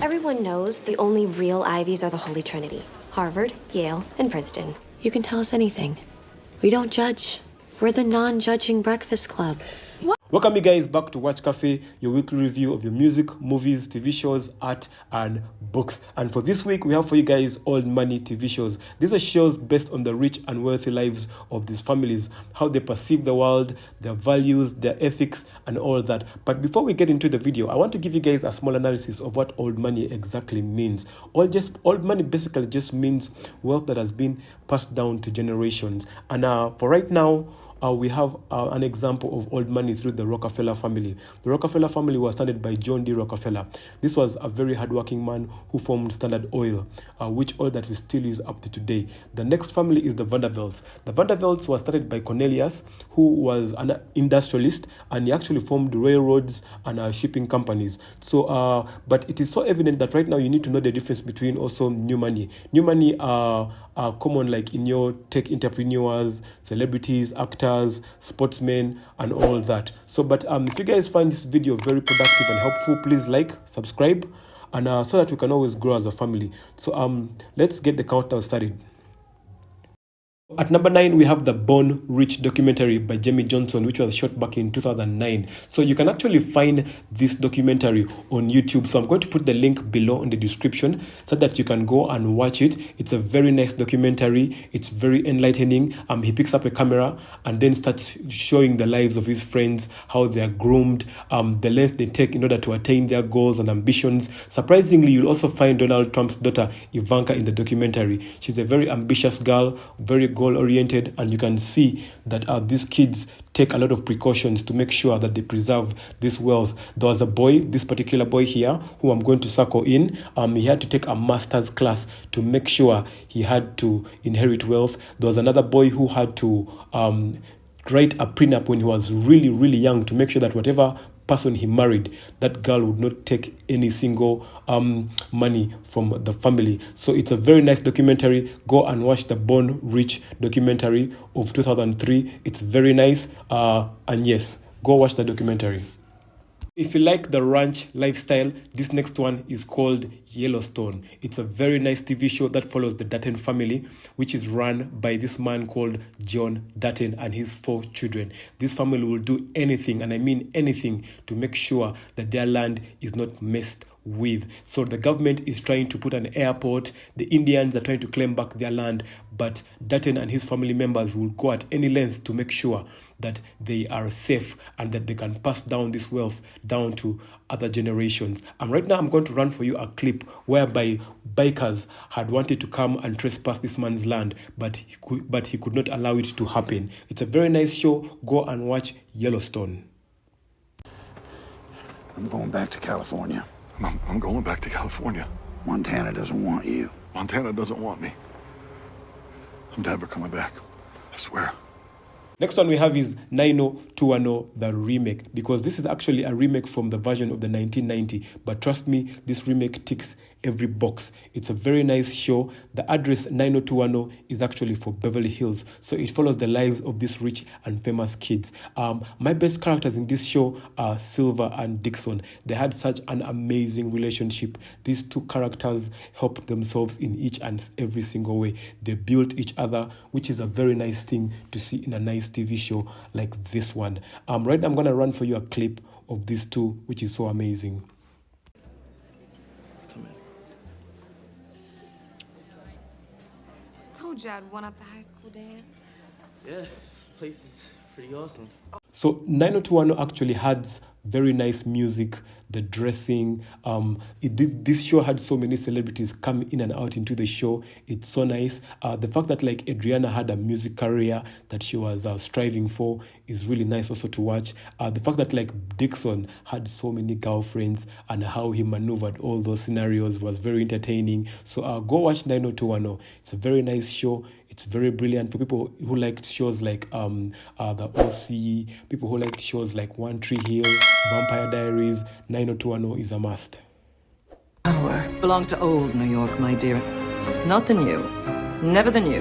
Everyone knows the only real Ivies are the Holy Trinity. Harvard, Yale, and Princeton. You can tell us anything. We don't judge. We're the non-judging breakfast club. Welcome you guys back to Watch Cafe, your weekly review of your music, movies, TV shows, art, and books. And for this week, we have for you guys Old Money TV shows. These are shows based on the rich and wealthy lives of these families, how they perceive the world, their values, their ethics, and all that. But before we get into the video, I want to give you guys a small analysis of what old money exactly means. Old money basically just means wealth that has been passed down to generations. And for right now, we have an example of old money through the Rockefeller family. The Rockefeller family was started by John D. Rockefeller. This was a very hardworking man who formed Standard Oil, which oil that we still use up to today. The next family is the Vanderbilts. The Vanderbilts was started by Cornelius, who was an industrialist, and he actually formed railroads and shipping companies. So, but it is so evident that right now you need to know the difference between also new money. New money are common like in your tech entrepreneurs, celebrities, actors, sportsmen, and all that. So, but if you guys find this video very productive and helpful, please like, subscribe, and so that we can always grow as a family. So let's get the countdown started. At number 9, we have the Born Rich documentary by Jamie Johnson, which was shot back in 2009. So you can actually find this documentary on YouTube. So I'm going to put the link below in the description so that you can go and watch it. It's a very nice documentary. It's very enlightening. He picks up a camera and then starts showing the lives of his friends, how they are groomed, the length they take in order to attain their goals and ambitions. Surprisingly, you'll also find Donald Trump's daughter, Ivanka, in the documentary. She's a very ambitious girl, very goal-oriented, and you can see that these kids take a lot of precautions to make sure that they preserve this wealth. There was a boy, this particular boy here, who I'm going to circle in. He had to take a master's class to make sure he had to inherit wealth. There was another boy who had to write a prenup when he was really, really young to make sure that whatever person he married, that girl would not take any single money from the family. So it's a very nice documentary. Go and watch the Born Rich documentary of 2003. It's very nice. And yes, go watch the documentary. If you like the ranch lifestyle, this next one is called Yellowstone. It's a very nice TV show that follows the Dutton family, which is run by this man called John Dutton and his 4 children. This family will do anything, and I mean anything, to make sure that their land is not messed with. So the government is trying to put an airport. The Indians are trying to claim back their land, but Dutton and his family members will go at any length to make sure that they are safe and that they can pass down this wealth down to other generations. And right now I'm going to run for you a clip whereby bikers had wanted to come and trespass this man's land, but he could not allow it to happen. It's a very nice show. Go and watch Yellowstone. I'm going back to California. I'm going back to California. Montana doesn't want you. Montana doesn't want me. I'm never coming back. I swear. Next one we have is 90210, the remake, because this is actually a remake from the version of the 1990. But trust me, this remake ticks every box. It's a very nice show. The address 90210 is actually for Beverly Hills. So it follows the lives of these rich and famous kids. My best characters in this show are Silver and Dixon. They had such an amazing relationship. These 2 characters helped themselves in each and every single way. They built each other, which is a very nice thing to see in a nice TV show like this one. Right now I'm going to run for you a clip of these 2, which is so amazing. Told you I'd one up the high school dance. Yeah, this place is pretty awesome. So 90210 actually has very nice music, the dressing. This show had so many celebrities come in and out into the show. It's so nice. The fact that like Adriana had a music career that she was striving for is really nice also to watch. The fact that like Dixon had so many girlfriends and how he maneuvered all those scenarios was very entertaining. So go watch 90210. It's a very nice show. It's very brilliant for people who liked shows like the OC, people who liked shows like One Tree Hill, Vampire Diaries. 90210 is a must. Power belongs to old New York, my dear. Not the new. Never the new.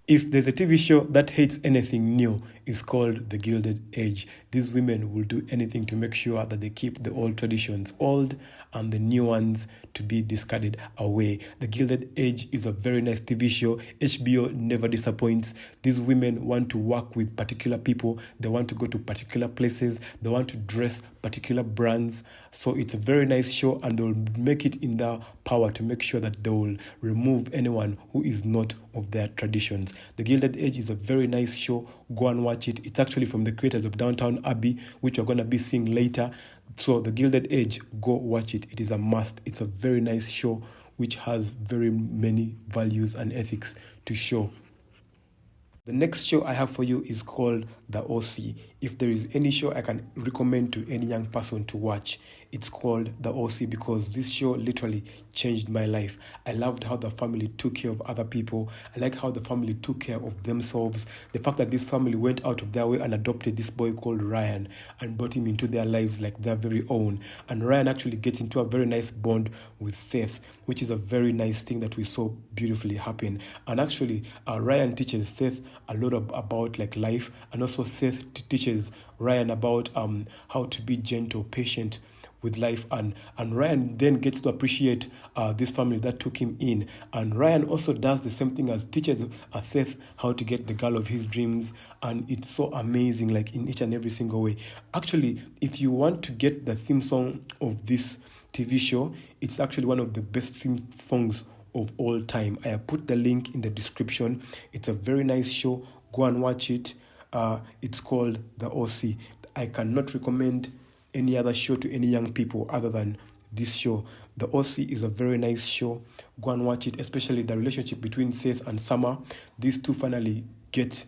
If there's a TV show that hates anything new, it's called The Gilded Age. These women will do anything to make sure that they keep the old traditions old and the new ones to be discarded away. The Gilded Age is a very nice TV show. HBO never disappoints. These women want to work with particular people. They want to go to particular places. They want to dress particular brands. So it's a very nice show, and they'll make it in their power to make sure that they will remove anyone who is not of their traditions. The Gilded Age is a very nice show. Go and watch it. It's actually from the creators of Downton Abbey, which we're going to be seeing later. So The Gilded Age, go watch it. It is a must. It's a very nice show which has very many values and ethics to show. The next show I have for you is called The OC. If there is any show I can recommend to any young person to watch, it's called The OC, because this show literally changed my life. I loved how the family took care of other people. I like how the family took care of themselves. The fact that this family went out of their way and adopted this boy called Ryan and brought him into their lives like their very own. And Ryan actually gets into a very nice bond with Faith, which is a very nice thing that we saw beautifully happen. And actually, Ryan teaches Faith a lot about like life, and also Faith teaches Ryan about how to be gentle, patient with life, and Ryan then gets to appreciate this family that took him in. And Ryan also does the same thing, as teaches Faith how to get the girl of his dreams, and it's so amazing, like in each and every single way. Actually, if you want to get the theme song of this TV show, it's actually one of the best theme songs of all time. I have put the link in the description. It's a very nice show. Go and watch it. It's called The OC. I cannot recommend any other show to any young people other than this show. The OC is a very nice show. Go and watch it, especially the relationship between Faith and Summer. These two finally get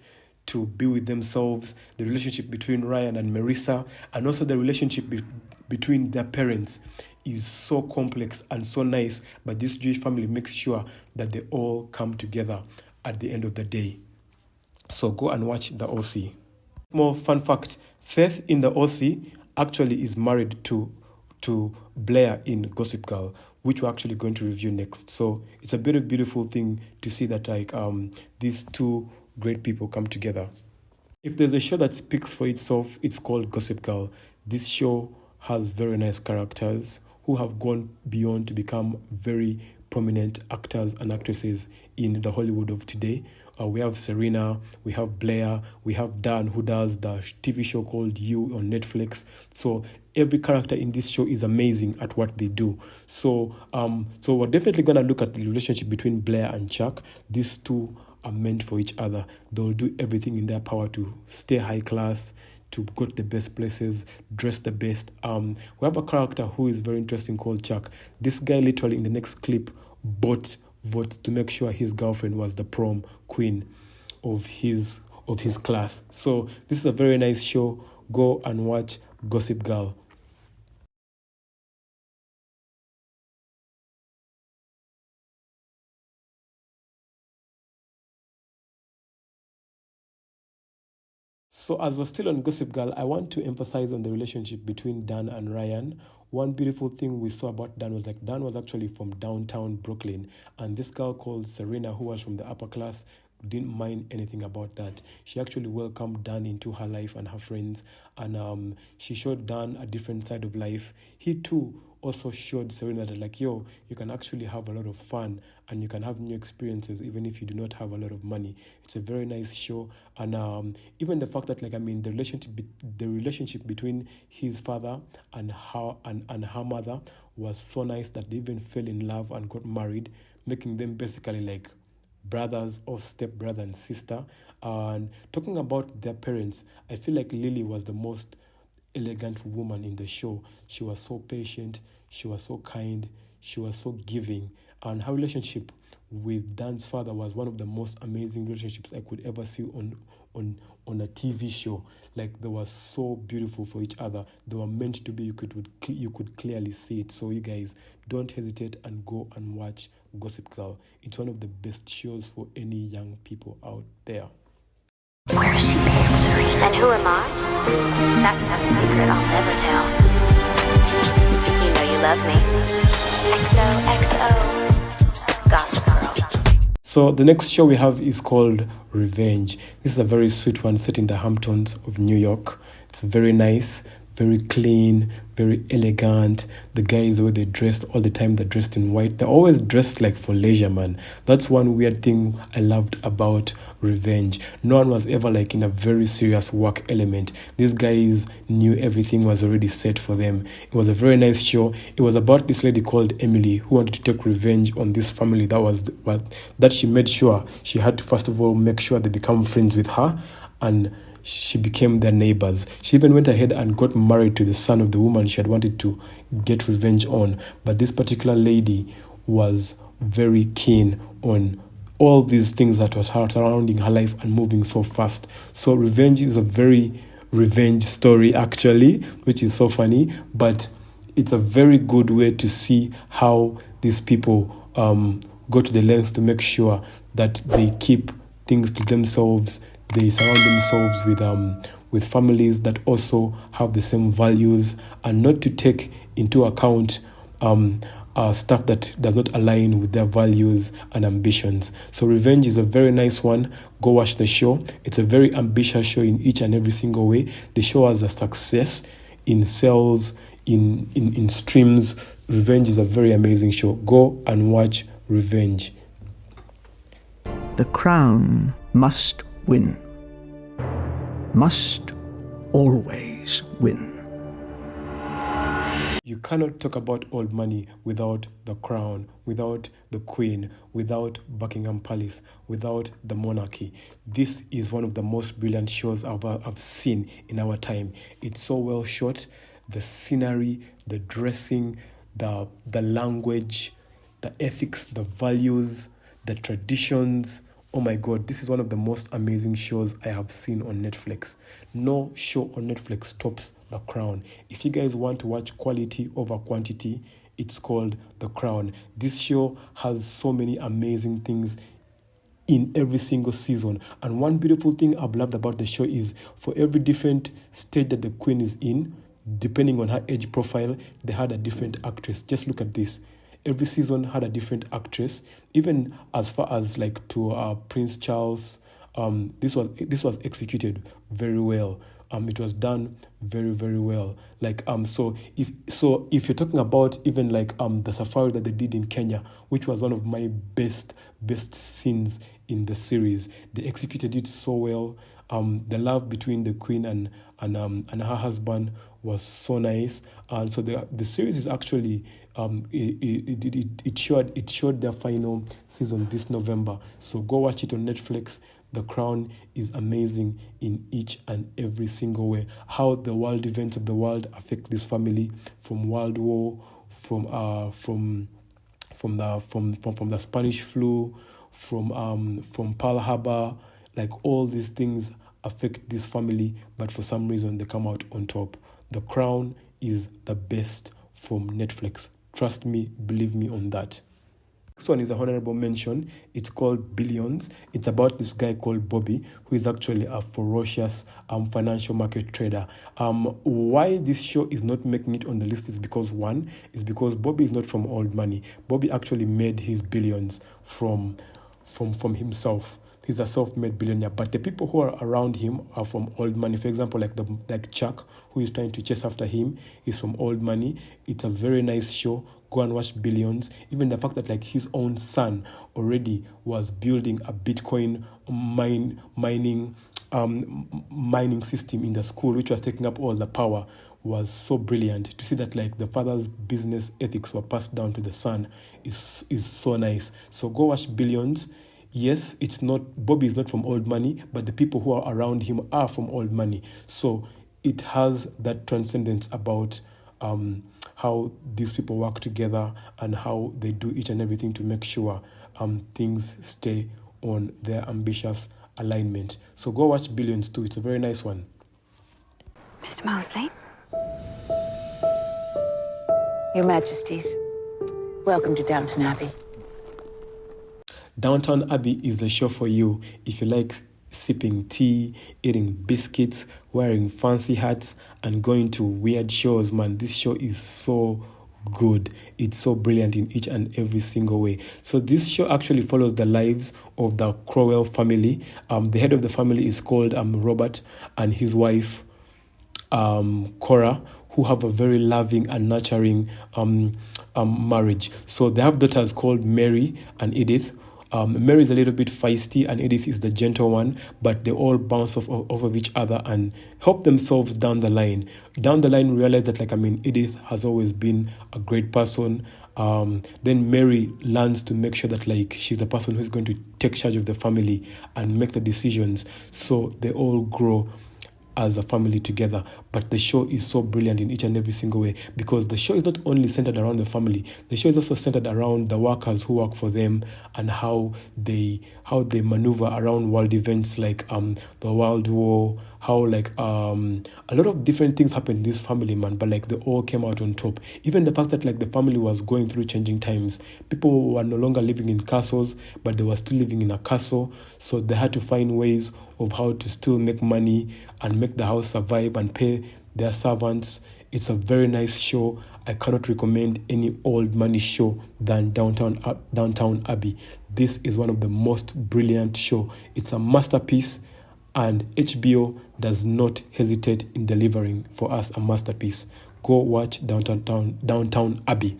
to be with themselves. The relationship between Ryan and Marissa, and also the relationship between their parents, is so complex and so nice, but this Jewish family makes sure that they all come together at the end of the day. So go and watch The OC. More fun fact, Faith in The OC actually is married to Blair in Gossip Girl, which we're actually going to review next. So it's a very beautiful thing to see that like these two great people come together. If there's a show that speaks for itself, it's called Gossip Girl. This show has very nice characters who have gone beyond to become very prominent actors and actresses in the Hollywood of today. We have Serena, we have Blair, we have Dan, who does the TV show called You on Netflix. So every character in this show is amazing at what they do. So we're definitely going to look at the relationship between Blair and Chuck. These two are meant for each other. They'll do everything in their power to stay high class, to go to the best places, dress the best. We have a character who is very interesting called Chuck. This guy literally in the next clip bought votes to make sure his girlfriend was the prom queen of his class. So this is a very nice show. Go and watch Gossip Girl. So as we're still on Gossip Girl, I want to emphasize on the relationship between Dan and Ryan. One beautiful thing we saw about Dan was like Dan was actually from downtown Brooklyn, and this girl called Serena, who was from the upper class, didn't mind anything about that. She actually welcomed Dan into her life and her friends, and she showed Dan a different side of life. He too also showed Serena that like, yo, you can actually have a lot of fun and you can have new experiences even if you do not have a lot of money. It's a very nice show, and even the fact that like the relationship between his father and her mother was so nice that they even fell in love and got married, making them basically like brothers or stepbrother and sister. And talking about their parents, I feel like Lily was the most elegant woman in the show. She was so patient, she was so kind, she was so giving, and her relationship with Dan's father was one of the most amazing relationships I could ever see on a TV show. Like, they were so beautiful for each other. They were meant to be. You could clearly see it. So you guys, don't hesitate and go and watch Gossip Girl. It's one of the best shows for any young people out there. Where is she being, Serena? And who am I? That's not a secret I'll never tell. You know you love me. XOXO. Gossip Girl. So the next show we have is called Revenge. This is a very sweet one set in the Hamptons of New York. It's very nice, very clean, very elegant. The guys, the way they dressed all the time, they're dressed in white. They're always dressed like for leisure, man. That's one weird thing I loved about Revenge. No one was ever like in a very serious work element. These guys knew everything was already set for them. It was a very nice show. It was about this lady called Emily who wanted to take revenge on this family that she made sure she had to first of all make sure they become friends with her, and she became their neighbors. She even went ahead and got married to the son of the woman she had wanted to get revenge on. But this particular lady was very keen on all these things that was surrounding her life and moving so fast. So Revenge is a very revenge story actually, which is so funny, but it's a very good way to see how these people go to the lengths to make sure that they keep things to themselves. They surround themselves with families that also have the same values, and not to take into account stuff that does not align with their values and ambitions. So Revenge is a very nice one. Go watch the show. It's a very ambitious show in each and every single way. The show has a success in sales, in streams. Revenge is a very amazing show. Go and watch Revenge. The crown must win. Must always win. You cannot talk about old money without the crown, without the queen, without Buckingham Palace, without the monarchy. This is one of the most brilliant shows I've seen in our time. It's so well shot. The scenery, the dressing, the language, the ethics, the values, the traditions. Oh my God, this is one of the most amazing shows I have seen on Netflix. No show on Netflix tops The Crown. If you guys want to watch quality over quantity, it's called The Crown. This show has so many amazing things in every single season. And one beautiful thing I've loved about the show is for every different stage that the queen is in, depending on her age profile, they had a different actress. Just look at this. Every season had a different actress, even as far as like to Prince Charles. This was executed very well. It was done very, very well. Like so if you're talking about even like the safari that they did in Kenya, which was one of my best scenes in the series, they executed it so well. The love between the queen and her husband was so nice. And so the series is actually it showed their final season this November. So go watch it on Netflix. The Crown is amazing in each and every single way. How the world events of the world affect this family, from World War, from the Spanish flu, from Pearl Harbor. Like all these things affect this family, but for some reason they come out on top. The Crown is the best from Netflix. Trust me, believe me on that. Next one is a honorable mention. It's called Billions. It's about this guy called Bobby, who is actually a ferocious financial market trader. Why this show is not making it on the list is because Bobby is not from old money. Bobby actually made his billions from himself. He's a self-made billionaire, but the people who are around him are from old money. For example, like Chuck, who is trying to chase after him, is from old money. It's a very nice show. Go and watch Billions. Even the fact that like his own son already was building a Bitcoin mining system in the school, which was taking up all the power, was so brilliant. To see that like the father's business ethics were passed down to the son is so nice. So go watch Billions. Yes, Bobby is not from old money, but the people who are around him are from old money. So it has that transcendence about how these people work together and how they do each and everything to make sure things stay on their ambitious alignment. So go watch Billions too. It's a very nice one. Mr. Mosley? Your Majesties, welcome to Downton Abbey. Downton Abbey is the show for you if you like sipping tea, eating biscuits, wearing fancy hats, and going to weird shows, man. This show is so good. It's so brilliant in each and every single way. So this show actually follows the lives of the Crowell family. The head of the family is called Robert, and his wife Cora, who have a very loving and nurturing marriage. So they have daughters called Mary and Edith. Mary is a little bit feisty and Edith is the gentle one, but they all bounce off of each other and help themselves down the line. Down the line, realize that Edith has always been a great person. Then Mary learns to make sure that she's the person who's going to take charge of the family and make the decisions. So they all grow as a family together. But the show is so brilliant in each and every single way, because the show is not only centered around the family, the show is also centered around the workers who work for them and how they maneuver around world events like the World War, how a lot of different things happened in this family, man, but they all came out on top. Even the fact that the family was going through changing times. People were no longer living in castles, but they were still living in a castle, so they had to find ways of how to still make money and make the house survive and pay their servants. It's a very nice show. I cannot recommend any old money show than Downtown Abbey. This is one of the most brilliant show. It's a masterpiece, and HBO does not hesitate in delivering for us a masterpiece. Go watch Downtown Abbey.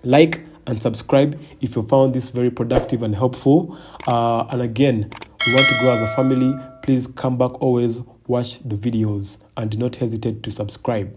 Like and subscribe if you found this very productive and helpful. And again, we want to grow as a family. Please come back always, watch the videos, and do not hesitate to subscribe.